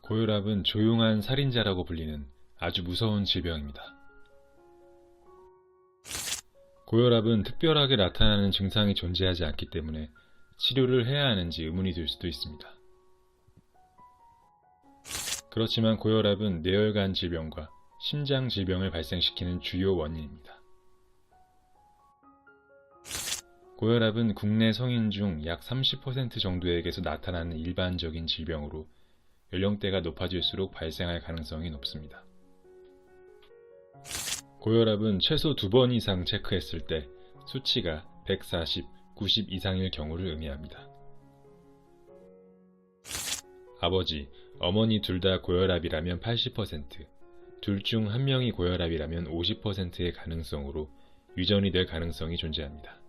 고혈압은 조용한 살인자라고 불리는 아주 무서운 질병입니다. 고혈압은 특별하게 나타나는 증상이 존재하지 않기 때문에 치료를 해야 하는지 의문이 들 수도 있습니다. 그렇지만 고혈압은 뇌혈관 질병과 심장 질병을 발생시키는 주요 원인입니다. 고혈압은 국내 성인 중 약 30% 정도에게서 나타나는 일반적인 질병으로 연령대가 높아질수록 발생할 가능성이 높습니다. 고혈압은 최소 2번 이상 체크했을 때 수치가 140, 90 이상일 경우를 의미합니다. 아버지, 어머니 둘 다 고혈압이라면 80%, 둘 중 한 명이 고혈압이라면 50%의 가능성으로 유전이 될 가능성이 존재합니다.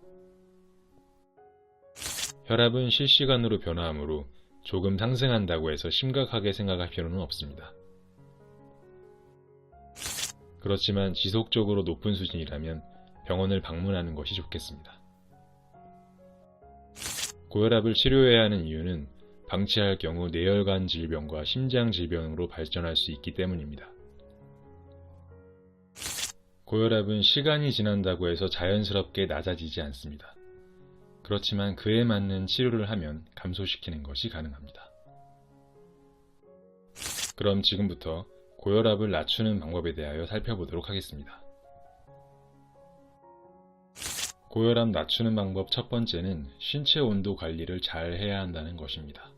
혈압은 실시간으로 변화하므로 조금 상승한다고 해서 심각하게 생각할 필요는 없습니다. 그렇지만 지속적으로 높은 수준이라면 병원을 방문하는 것이 좋겠습니다. 고혈압을 치료해야 하는 이유는 방치할 경우 뇌혈관 질병과 심장 질병으로 발전할 수 있기 때문입니다. 고혈압은 시간이 지난다고 해서 자연스럽게 낮아지지 않습니다. 그렇지만 그에 맞는 치료를 하면 감소시키는 것이 가능합니다. 그럼 지금부터 고혈압을 낮추는 방법에 대하여 살펴보도록 하겠습니다. 고혈압 낮추는 방법 첫 번째는 신체 온도 관리를 잘 해야 한다는 것입니다.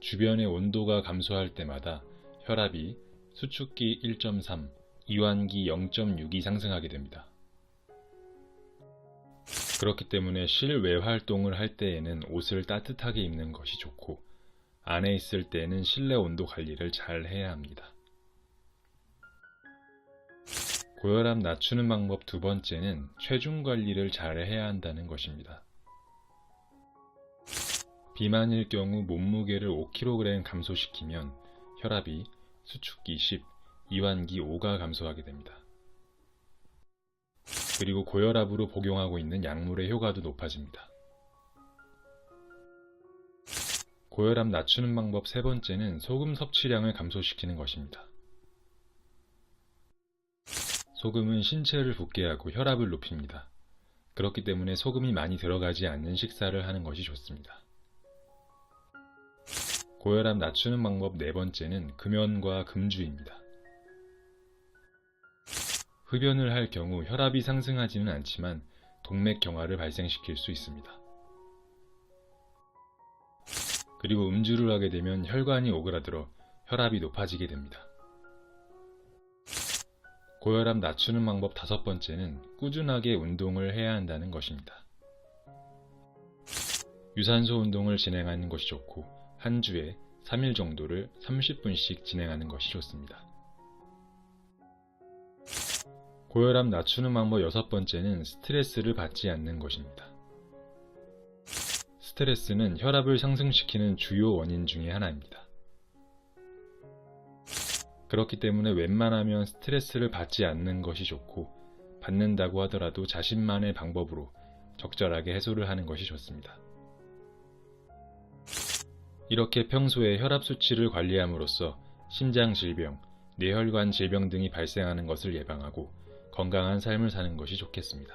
주변의 온도가 감소할 때마다 혈압이 수축기 1.3, 이완기 0.6이 상승하게 됩니다. 그렇기 때문에 실외 활동을 할 때에는 옷을 따뜻하게 입는 것이 좋고 안에 있을 때에는 실내 온도 관리를 잘 해야 합니다. 고혈압 낮추는 방법 두 번째는 체중 관리를 잘 해야 한다는 것입니다. 비만일 경우 몸무게를 5kg 감소시키면 혈압이 수축기 10, 이완기 5가 감소하게 됩니다. 그리고 고혈압으로 복용하고 있는 약물의 효과도 높아집니다. 고혈압 낮추는 방법 세 번째는 소금 섭취량을 감소시키는 것입니다. 소금은 신체를 붓게 하고 혈압을 높입니다. 그렇기 때문에 소금이 많이 들어가지 않는 식사를 하는 것이 좋습니다. 고혈압 낮추는 방법 네 번째는 금연과 금주입니다. 흡연을 할 경우 혈압이 상승하지는 않지만 동맥경화를 발생시킬 수 있습니다. 그리고 음주를 하게 되면 혈관이 오그라들어 혈압이 높아지게 됩니다. 고혈압 낮추는 방법 다섯 번째는 꾸준하게 운동을 해야 한다는 것입니다. 유산소 운동을 진행하는 것이 좋고 한 주에 3일 정도를 30분씩 진행하는 것이 좋습니다. 고혈압 낮추는 방법 여섯 번째는 스트레스를 받지 않는 것입니다. 스트레스는 혈압을 상승시키는 주요 원인 중에 하나입니다. 그렇기 때문에 웬만하면 스트레스를 받지 않는 것이 좋고 받는다고 하더라도 자신만의 방법으로 적절하게 해소를 하는 것이 좋습니다. 이렇게 평소에 혈압 수치를 관리함으로써 심장 질병, 뇌혈관 질병 등이 발생하는 것을 예방하고 건강한 삶을 사는 것이 좋겠습니다.